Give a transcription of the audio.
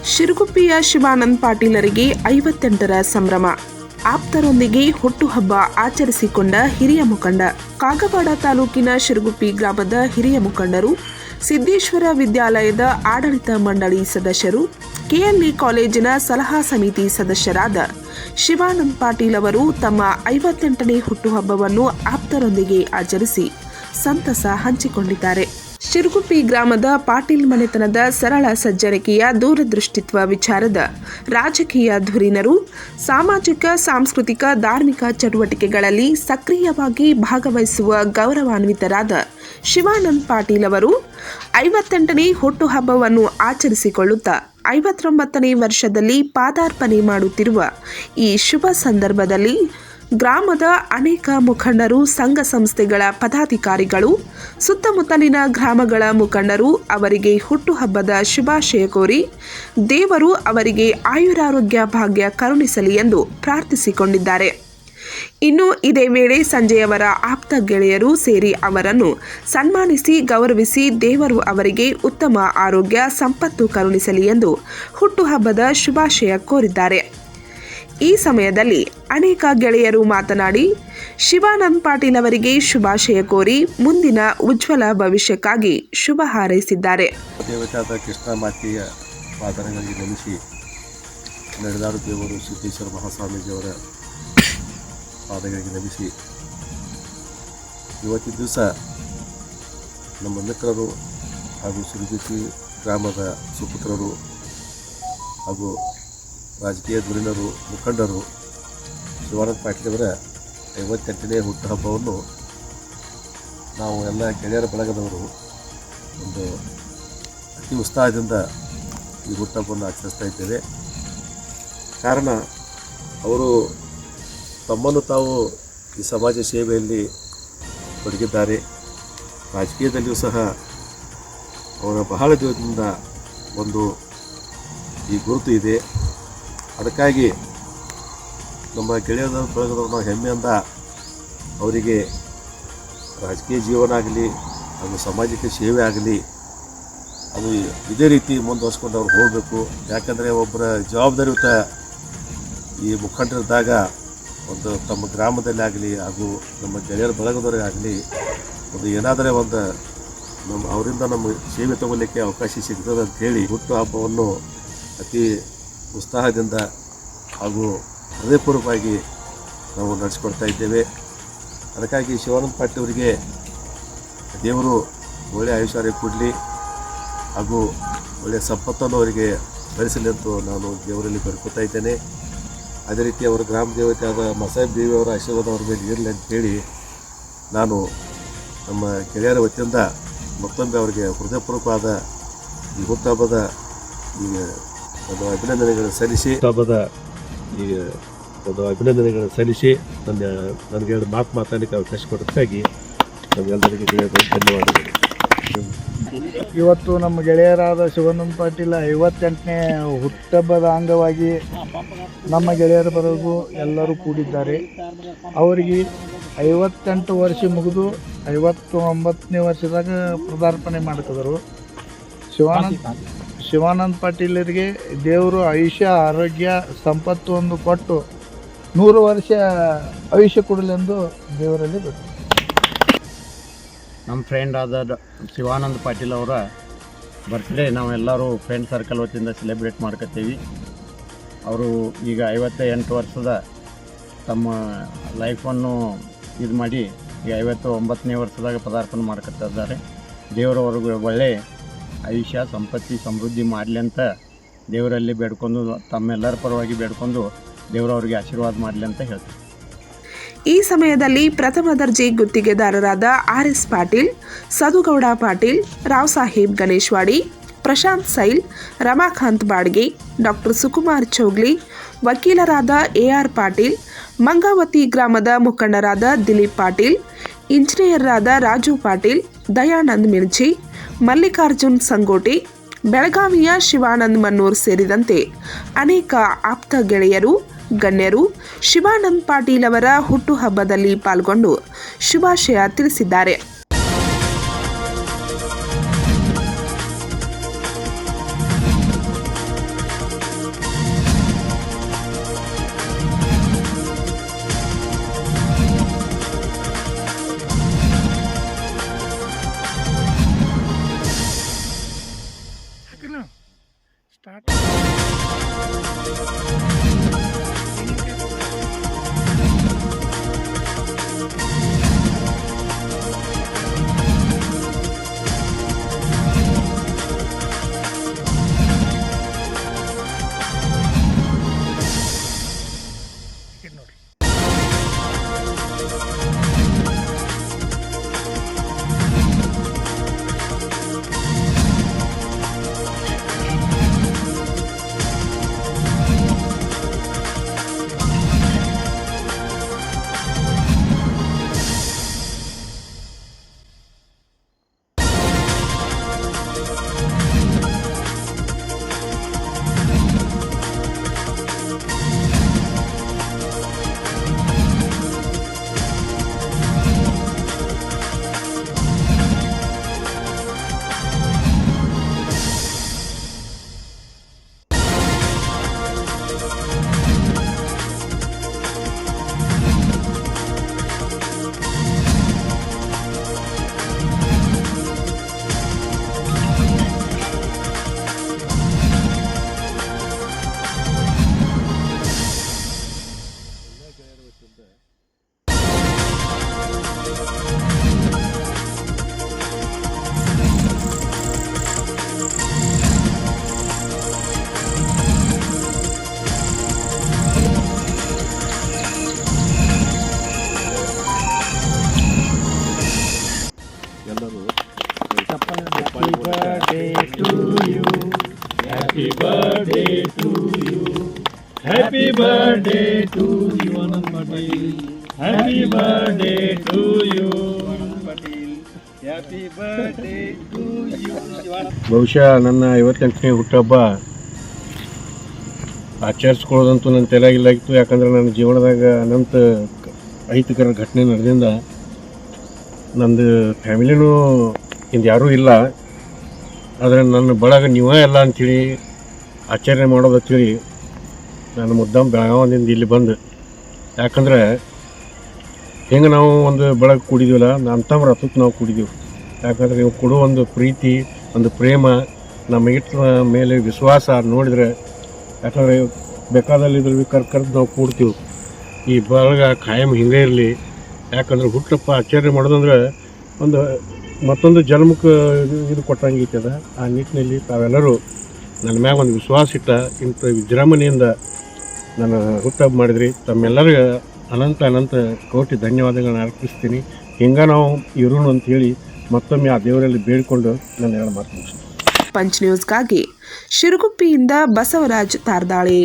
ಶಿರಗುಪ್ಪಿಯ ಶಿವಾನಂದ ಪಾಟೀಲರಿಗೆ 58ರ ಸಂಭ್ರಮ. ಆಪ್ತರೊಂದಿಗೆ ಹುಟ್ಟುಹಬ್ಬ ಆಚರಿಸಿಕೊಂಡ ಹಿರಿಯ ಮುಖಂಡ. ಕಾಗವಾಡ ತಾಲೂಕಿನ ಶಿರಗುಪ್ಪಿ ಗ್ರಾಮದ ಹಿರಿಯ ಮುಖಂಡರು, ಸಿದ್ದೇಶ್ವರ ವಿದ್ಯಾಲಯದ ಆಡಳಿತ ಮಂಡಳಿ ಸದಸ್ಯರು, ಕೆಎಲ್ಇ ಕಾಲೇಜಿನ ಸಲಹಾ ಸಮಿತಿ ಸದಸ್ಯರಾದ ಶಿವಾನಂದ ಪಾಟೀಲ್ ಅವರು ತಮ್ಮ 58ನೇ ಹುಟ್ಟುಹಬ್ಬವನ್ನು ಆಪ್ತರೊಂದಿಗೆ ಆಚರಿಸಿ ಸಂತಸ ಹಂಚಿಕೊಂಡಿದ್ದಾರೆ. ಶಿರಗುಪ್ಪಿ ಗ್ರಾಮದ ಪಾಟೀಲ್ ಮನೆತನದ ಸರಳ ಸಜ್ಜನಿಕೆಯ ದೂರದೃಷ್ಟಿತ್ವ ವಿಚಾರದ ರಾಜಕೀಯ ಧುರೀಣರು ಸಾಮಾಜಿಕ, ಸಾಂಸ್ಕೃತಿಕ, ಧಾರ್ಮಿಕ ಚಟುವಟಿಕೆಗಳಲ್ಲಿ ಸಕ್ರಿಯವಾಗಿ ಭಾಗವಹಿಸುವ ಗೌರವಾನ್ವಿತರಾದ ಶಿವಾನಂದ ಪಾಟೀಲ್ ಅವರು 58ನೇ ಹುಟ್ಟುಹಬ್ಬವನ್ನು ಆಚರಿಸಿಕೊಳ್ಳುತ್ತಾ 59ನೇ ವರ್ಷದಲ್ಲಿ ಪಾದಾರ್ಪಣೆ ಮಾಡುತ್ತಿರುವ ಈ ಶುಭ ಸಂದರ್ಭದಲ್ಲಿ ಗ್ರಾಮದ ಅನೇಕ ಮುಖಂಡರು, ಸಂಘ ಸಂಸ್ಥೆಗಳ ಪದಾಧಿಕಾರಿಗಳು, ಸುತ್ತಮುತ್ತಲಿನ ಗ್ರಾಮಗಳ ಮುಖಂಡರು ಅವರಿಗೆ ಹುಟ್ಟುಹಬ್ಬದ ಶುಭಾಶಯ ಕೋರಿ ದೇವರು ಅವರಿಗೆ ಆಯುರಾರೋಗ್ಯ ಭಾಗ್ಯ ಕರುಣಿಸಲಿ ಎಂದು ಪ್ರಾರ್ಥಿಸಿಕೊಂಡಿದ್ದಾರೆ. ಇನ್ನು ಇದೇ ವೇಳೆ ಸಂಜೆಯವರ ಆಪ್ತ ಗೆಳೆಯರು ಸೇರಿ ಅವರನ್ನು ಸನ್ಮಾನಿಸಿ ಗೌರವಿಸಿ ದೇವರು ಅವರಿಗೆ ಉತ್ತಮ ಆರೋಗ್ಯ ಸಂಪತ್ತು ಕರುಣಿಸಲಿ ಎಂದು ಹುಟ್ಟುಹಬ್ಬದ ಶುಭಾಶಯ ಕೋರಿದ್ದಾರೆ. ಈ ಸಮಯದಲ್ಲಿ ಅನೇಕ ಗೆಳೆಯರು ಮಾತನಾಡಿ ಶಿವಾನಂದ ಪಾಟೀಲ್ ಅವರಿಗೆ ಶುಭಾಶಯ ಕೋರಿ ಮುಂದಿನ ಉಜ್ವಲ ಭವಿಷ್ಯಕ್ಕಾಗಿ ಶುಭ ಹಾರೈಸಿದ್ದಾರೆ. ದೇವತಾದ ಕೃಷ್ಣ ಮಾತೆಯ ಪಾದಗಳಿಗೆ ನಮಿಸಿ ನಡೆದಾಡು ದೇವರು ಸಿದ್ದೇಶ್ವರ ಮಹಾಸ್ವಾಮೀಜಿಯವರ ಪಾದಗಳಿಗೆ ನಮಿಸಿ ಇವತ್ತಿನ ದಿವಸ ನಮ್ಮ ಮಿತ್ರರು ಹಾಗೂ ಶಿರಗುಪ್ಪಿ ಗ್ರಾಮದ ಸುಪುತ್ರರು ಹಾಗೂ ರಾಜಕೀಯ ಧುರೀಣರು, ಮುಖಂಡರು ಶಿವಾನಂದ ಪಾಟೀಲವರ 58ನೇ ಹುಟ್ಟುಹಬ್ಬವನ್ನು ನಾವು ಎಲ್ಲ ಗೆಳೆಯರ ಬಳಗದವರು ಒಂದು ಅತಿ ಉತ್ಸಾಹದಿಂದ ಈ ಹುಟ್ಟುಹಬ್ಬವನ್ನು ಆಚರಿಸ್ತಾ ಇದ್ದೇವೆ. ಕಾರಣ ಅವರು ತಮ್ಮನ್ನು ತಾವು ಈ ಸಮಾಜ ಸೇವೆಯಲ್ಲಿ ತೊಡಗಿದ್ದಾರೆ. ರಾಜಕೀಯದಲ್ಲಿಯೂ ಸಹ ಅವರ ಬಹಳ ದಿನದಿಂದ ಒಂದು ಈ ಗುರುತು ಇದೆ. ಅದಕ್ಕಾಗಿ ನಮ್ಮ ಗೆಳೆಯರ ಬಳಗದವರು ನಾವು ಹೆಮ್ಮೆಯಿಂದ ಅವರಿಗೆ ರಾಜಕೀಯ ಜೀವನ ಆಗಲಿ, ಅದು ಸಾಮಾಜಿಕ ಸೇವೆ ಆಗಲಿ, ಅದು ಇದೇ ರೀತಿ ಮುಂದುವರ್ಸ್ಕೊಂಡು ಅವ್ರು ಹೋಗಬೇಕು. ಯಾಕಂದರೆ ಒಬ್ಬರ ಜವಾಬ್ದಾರಿಯುತ ಈ ಮುಖಂಡರಿದ್ದಾಗ ಒಂದು ತಮ್ಮ ಗ್ರಾಮದಲ್ಲಿ ಆಗಲಿ ಹಾಗೂ ನಮ್ಮ ಗೆಳೆಯರ ಬಳಗದವರಿಗೆ ಆಗಲಿ ಒಂದು ಏನಾದರೆ ಒಂದು ಅವರಿಂದ ನಮ್ಮ ಸೇವೆ ತಗೊಳ್ಳಿಕ್ಕೆ ಅವಕಾಶ ಸಿಗ್ತದೆ ಅಂಥೇಳಿ ಹುಟ್ಟುಹಬ್ಬವನ್ನು ಅತಿ ಉತ್ಸಾಹದಿಂದ ಹಾಗೂ ಹೃದಯಪೂರ್ವಕವಾಗಿ ನಾವು ನಡೆಸ್ಕೊಡ್ತಾ ಇದ್ದೇವೆ. ಅದಕ್ಕಾಗಿ ಶಿವಾನಂದ ಪಾಟೀಲ್ ಅವರಿಗೆ ದೇವರು ಒಳ್ಳೆಯ ಆಯುಷ್ಯ ಕೊಡಲಿ ಹಾಗೂ ಒಳ್ಳೆಯ ಸಂಪತ್ತನ್ನು ಅವರಿಗೆ ಬೆಳೆಸಲಿ ಅಂತ ನಾನು ದೇವರಲ್ಲಿ ಬೇಡ್ಕೊತಾ ಇದ್ದೇನೆ. ಅದೇ ರೀತಿ ಅವರ ಗ್ರಾಮ ದೇವತೆ ಆದ ಮಸಾಬ್ ದೇವಿಯವರ ಆಶೀರ್ವಾದ ಅವರ ಮೇಲೆ ಇರಲಿ ಅಂತೇಳಿ ನಾನು ನಮ್ಮ ಗೆಳೆಯರ ವತಿಯಿಂದ ಮತ್ತೊಮ್ಮೆ ಅವರಿಗೆ ಹೃದಯಪೂರ್ವಕವಾದ ಈ ಹುಟ್ಟುಹಬ್ಬದ ಈ ಒಂದು ಅಭಿನಂದನೆಗಳನ್ನು ಸಲ್ಲಿಸಿ ನನಗೆ ಮಾತನಾಡಲಿಕ್ಕೆ ಅವಕಾಶ ಕೊಡೋದಕ್ಕಾಗಿ ನಮ್ಮೆಲ್ಲರಿಗೆ ಧನ್ಯವಾದಗಳು. ಇವತ್ತು ನಮ್ಮ ಗೆಳೆಯರಾದ ಶಿವಾನಂದ ಪಾಟೀಲ್ 58ನೇ ಹುಟ್ಟುಹಬ್ಬದ ಅಂಗವಾಗಿ ನಮ್ಮ ಗೆಳೆಯರ ಬರೋದು ಎಲ್ಲರೂ ಕೂಡಿದ್ದಾರೆ. ಅವರಿಗೆ 58 ವರ್ಷ ಮುಗಿದು 59ನೇ ವರ್ಷದಾಗ ಪದಾರ್ಪಣೆ ಮಾಡ್ತಿದ್ರು. ಶಿವಾನಂದ ಪಾಟೀಲರಿಗೆ ದೇವರು ಆಯುಷ್ಯ, ಆರೋಗ್ಯ, ಸಂಪತ್ತು ಒಂದು ಕೊಟ್ಟು 100 ವರ್ಷ ಆಯುಷ್ಯ ಕೊಡಲೆಂದು ದೇವರಲ್ಲಿ ಬೇಕು. ನಮ್ಮ ಫ್ರೆಂಡ್ ಆದ ಶಿವಾನಂದ ಪಾಟೀಲ್ ಅವರ ಬರ್ತ್ಡೇ ನಾವೆಲ್ಲರೂ ಫ್ರೆಂಡ್ ಸರ್ಕಲ್ ವತಿಯಿಂದ ಸೆಲೆಬ್ರೇಟ್ ಮಾಡ್ಕೊತೀವಿ. ಅವರು ಈಗ 58 ವರ್ಷದ ತಮ್ಮ ಲೈಫನ್ನು ಇದು ಮಾಡಿ ಈಗ 59ನೇ ವರ್ಷದಾಗ ಪದಾರ್ಪಣೆ ಮಾಡ್ಕೊತಾ ಇದ್ದಾರೆ. ದೇವರವ್ರಿಗೆ ಒಳ್ಳೆ ಆಯುಷ್ಯ, ಸಂಪತ್ತಿ, ಸಮೃದ್ಧಿ ಮಾಡಲಿ ಅಂತ ದೇವರಲ್ಲಿ ಬೇಡ್ಕೊಂಡು, ತಮ್ಮೆಲ್ಲರ ಪರವಾಗಿ ಬೇಡ್ಕೊಂಡು ದೇವರವ್ರಿಗೆ ಆಶೀರ್ವಾದ ಮಾಡಲಿ ಅಂತ ಹೇಳ್ತಾರೆ. ಈ ಸಮಯದಲ್ಲಿ ಪ್ರಥಮ ದರ್ಜೆ ಗುತ್ತಿಗೆದಾರರಾದ RS ಪಾಟೀಲ್, ಸದುಗೌಡ ಪಾಟೀಲ್, ರಾವ್ ಸಾಹೇಬ್ ಗಣೇಶ್ವಾಡಿ, ಪ್ರಶಾಂತ್ ಸೈಲ್, ರಮಾಕಾಂತ್ ಬಾಡ್ಗೆ, ಡಾಕ್ಟರ್ ಸುಕುಮಾರ್ ಚೌಗ್ಲಿ, ವಕೀಲರಾದ AR ಪಾಟೀಲ್, ಮಂಗಾವತಿ ಗ್ರಾಮದ ಮುಖಂಡರಾದ ದಿಲೀಪ್ ಪಾಟೀಲ್, ಇಂಜಿನಿಯರ್ರಾದ ರಾಜು ಪಾಟೀಲ್, ದಯಾನಂದ್ ಮಿರ್ಜಿ, ಮಲ್ಲಿಕಾರ್ಜುನ್ ಸಂಗೋಟಿ, ಬೆಳಗಾವಿಯ ಶಿವಾನಂದ್ ಮನ್ನೂರ್ ಸೇರಿದಂತೆ ಅನೇಕ ಆಪ್ತ ಗೆಳೆಯರು, ಗಣ್ಯರು ಶಿವಾನಂದ ಪಾಟೀಲ್ ಅವರ ಹುಟ್ಟುಹಬ್ಬದಲ್ಲಿ ಪಾಲ್ಗೊಂಡು ಶುಭಾಶಯ ತಿಳಿಸಿದ್ದಾರೆ. ಸ್ಟಾರ್ಟ್ ನೋಡಿ. ಎಲ್ಲರೂ Happy birthday to you, Anand Patil. Happy birthday to you, Anand Patil. Happy birthday to you, ಬಹುಶಃ ನನ್ನ 58ನೇ ಹುಟ್ಟುಹಬ್ಬ ಆಚರಿಸ್ಕೊಳ್ಳೋದಂತೂ ನನ್ನ ತಲೆಯಾಗಿಲ್ಲಾಗಿತ್ತು. ಯಾಕಂದ್ರೆ ನನ್ನ ಜೀವನದಾಗ ಅನಂತ ಅಹಿತಕರ ಘಟನೆ ನಡೆದಿಂದ ನಂದು ಫ್ಯಾಮಿಲಿನೂ ಇಂದು ಯಾರೂ ಇಲ್ಲ. ಆದರೆ ನನ್ನ ಬಳಗ ನೀವೇ ಎಲ್ಲ ಅಂಥೇಳಿ ಆಚರಣೆ ಮಾಡೋದು ಅಂಥೇಳಿ ನಾನು ಮುದ್ದಾಂ ಬೆಳಗಾವಿಯಿಂದ ಇಲ್ಲಿ ಬಂದು, ಯಾಕಂದ್ರೆ ಹೆಂಗೆ ನಾವು ಒಂದು ಬಳಗ ಕೂಡಿದ್ದೀವಲ್ಲ ಅಂಥವ್ರ ಹತ್ತಕ್ಕೆ ನಾವು ಕೂಡಿದ್ದೀವಿ. ಯಾಕಂದರೆ ನೀವು ಕೊಡೋ ಒಂದು ಪ್ರೀತಿ, ಒಂದು ಪ್ರೇಮ, ನಮಗಿಟ್ಟ ಮೇಲೆ ವಿಶ್ವಾಸ ನೋಡಿದರೆ, ಯಾಕಂದರೆ ಬೇಕಾದಲ್ಲಿದ್ರೆ ಕರ್ದು ನಾವು ಕೂಡ್ತೀವಿ. ಈ ಬಳಗ ಖಾಯಂ ಹಿಂಗೆ ಇರಲಿ. ಯಾಕಂದ್ರೆ ಹುಟ್ಟಪ್ಪ ಆಚರಣೆ ಮಾಡೋದಂದ್ರೆ ಒಂದು ಮತ್ತೊಂದು ಜನ್ಮಕ್ಕೆ ಇದು ಕೊಟ್ಟಂಗೈತದ. ಆ ನಿಟ್ಟಿನಲ್ಲಿ ತಾವೆಲ್ಲರೂ ನನ್ನ ಮ್ಯಾಗ ಒಂದು ವಿಶ್ವಾಸ ಇಟ್ಟ ಇಂಥ ವಿಜೃಂಭಣೆಯಿಂದ ನಾನು ಹುಟ್ಟಹಬ್ಬ ಮಾಡಿದ್ರಿ. ತಮ್ಮೆಲ್ಲರಿಗೂ ಅನಂತ ಕೋಟಿ ಧನ್ಯವಾದಗಳನ್ನ ಅರ್ಪಿಸ್ತೀನಿ. ಹಿಂಗೆ ನಾವು ಇರೋಣ ಅಂಥೇಳಿ ಮತ್ತೊಮ್ಮೆ ಆ ದೇವರಲ್ಲಿ ಬೇಡಿಕೊಂಡು ನಾನು ಹೇಳ ಮಾತು ಮುಗಿಸ್ತೀನಿ. ಪಂಚ್ ನ್ಯೂಸ್ಗಾಗಿ ಶಿರಗುಪ್ಪಿಯಿಂದ ಬಸವರಾಜ್ ತಾರ್ದಾಳಿ.